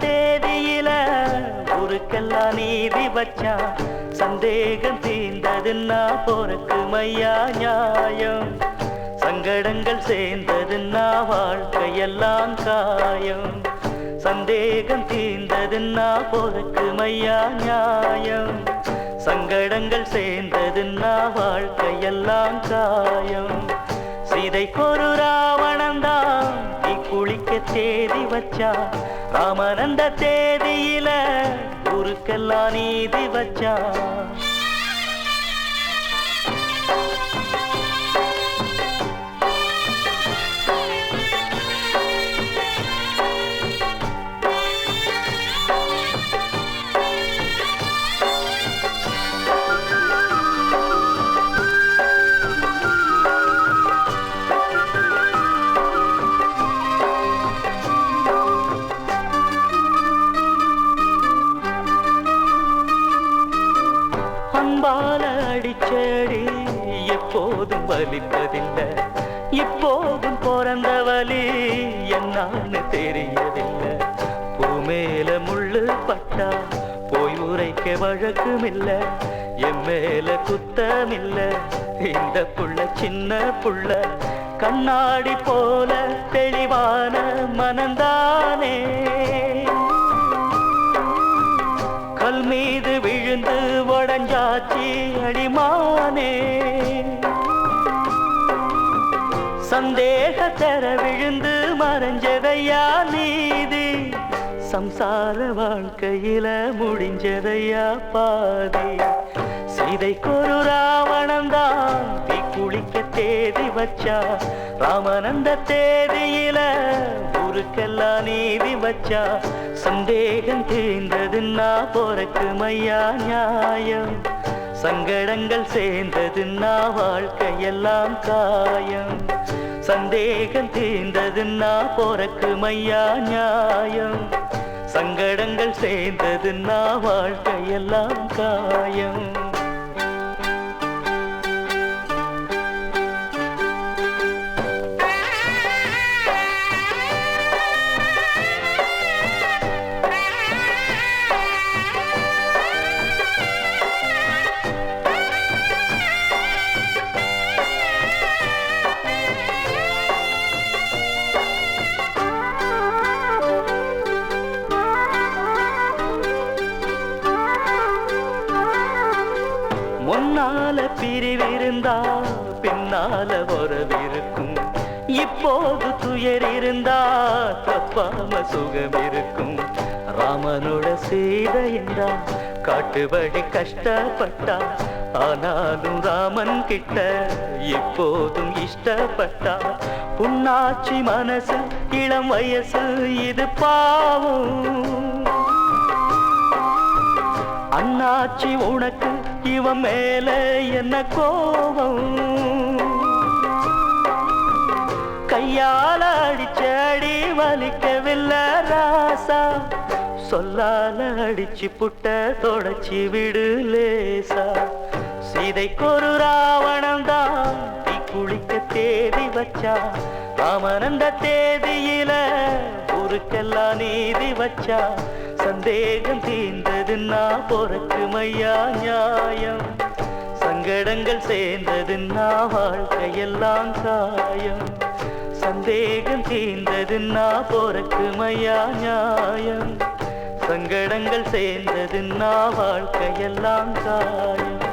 தேதியில ஊருக்கெல்லாம் நீதி வச்சான். சந்தேகம் தீர்ந்ததுன்னா போறக்குமையா நியாயம். சங்கடங்கள் சேர்ந்ததுன்னா வாழ்க்கையெல்லாம் காயம். சந்தேகம் தீர்ந்ததுன்னா போறக்குமையா நியாயம். சங்கடங்கள் சேர்ந்ததுன்னா வாழ்க்கையெல்லாம் காயம். சீதைக்கொரு ராவணந்தான் நீ குளிக்க தேதி வச்சா. ராமன் அந்த தேதியில ஊருக்கெல்லாம் நீதி வச்சா. அம்பால அடிச்சடி எப்போதும் வலிப்பதில்லை. இப்போதும் பிறந்த வலி என்னான்னு தெரியவில்லை. பூமேல முள்ளு பட்டா போய் உரைக்க வழக்குமில்ல. என் மேல குத்தமில்ல. இந்த புள்ள சின்ன புள்ள கண்ணாடி போல தெளிவான மனந்தானே. கல் மீது விழுந்து உடஞ்சாச்சி அடிமானே. சந்தேகத்தர விழுந்து மறைஞ்சதையா நீதி. சம்சார வாழ்க்கையில முடிஞ்சதையா பாதி. சீதைக்கொரு ராவணந்தான் தீ குளிக்க தேதி வச்சா. ராமன் அந்த தேதியில ஊருக்கெல்லாம் நீதி வச்சா. சந்தேகம் தீர்ந்ததுன்னா போறக்குமையா நியாயம். சங்கடங்கள் சேர்ந்ததுன்னா வாழ்க்கையெல்லாம் காயம். சந்தேகம் தீர்ந்ததுன்னா போறக்குமையா நியாயம். சங்கடங்கள் சேர்ந்ததுன்னா வாழ்க்கையெல்லாம் காயம். முன்னால பிரிவிருந்தா பின்னால உறவிருக்கும். இப்போது துயர் இருந்தா தப்பாம சுகம் இருக்கும். ராமனோட சீதை என்றா காட்டுபடி கஷ்டப்பட்டா. ஆனாலும் ராமன் கிட்ட இப்போதும் இஷ்டப்பட்டா. புண்ணாச்சி மனசு இளம் வயசு இது பாவம். அண்ணாச்சி உனக்கு இவன் மேல என்ன கோபம். கையால அடிச்சடி வலிக்கவில்லை ராசா. சொல்லால அடிச்சு புட்ட தொடச்சி விடு லேசா. சீதைக்கொரு ராவணந்தான் தீ குளிக்க தேதி வச்சா. ராமன் அந்த தேதியில ஊருக்கெல்லாம் நீதி வச்சா. சந்தேகம் தீர்ந்ததுன்னா போறக்குமையா நியாயம். சங்கடங்கள் சேர்ந்ததுன்னா வாழ்க்கையெல்லாம் காயம். சந்தேகம் தீர்ந்ததுன்னா போறக்குமையா நியாயம். சங்கடங்கள் சேர்ந்ததுன்னா வாழ்க்கையெல்லாம் காயம்.